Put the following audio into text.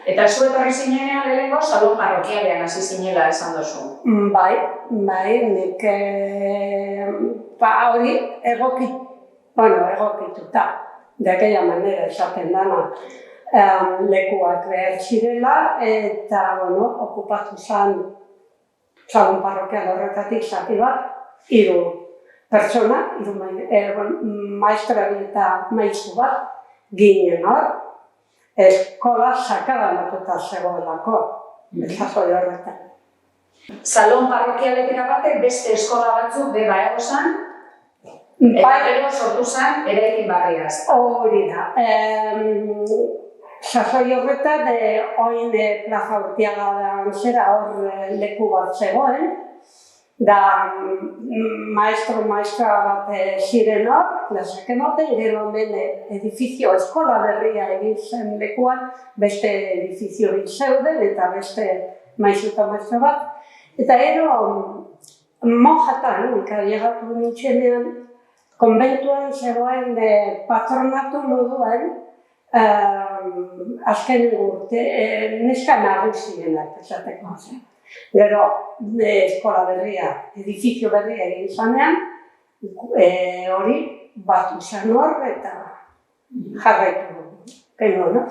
Eta zu etorri zinenean lehenengo salon parrokialean hasi zinela esan duzu. Bai, nik hori egokituta, de aquella manera esaten dana. Lekuak behar zirela eta okupatu zen salon parrokial horretatik zati bat, 3 pertsona, maestra eta maizu bat, ginen hor, eskola sakabanatuta zegoelako, sasoi horretan. Salon parrokialetik aparte beste eskola batzuk beba egozan, eta gero sortu zen eraikin barriaz. Hori da. Sasoi horretan, oin Plaza Urtiaga da hor leku bat zegoen, da maestra bat ziren hor, klasak ematen, gero hemen edifizio eskola berria egin zen lekuan, beste edifizio egin zeuden eta beste maizu eta maestra bat. Eta gero monjatan, llegatu nintzenean, konbentuan zegoen patronatu moduan, azken urte, neska nagusienak esateko zen. Gero eskola berria, edifizio berria egin zanean, hori batu zen hor eta jarraitu genuen,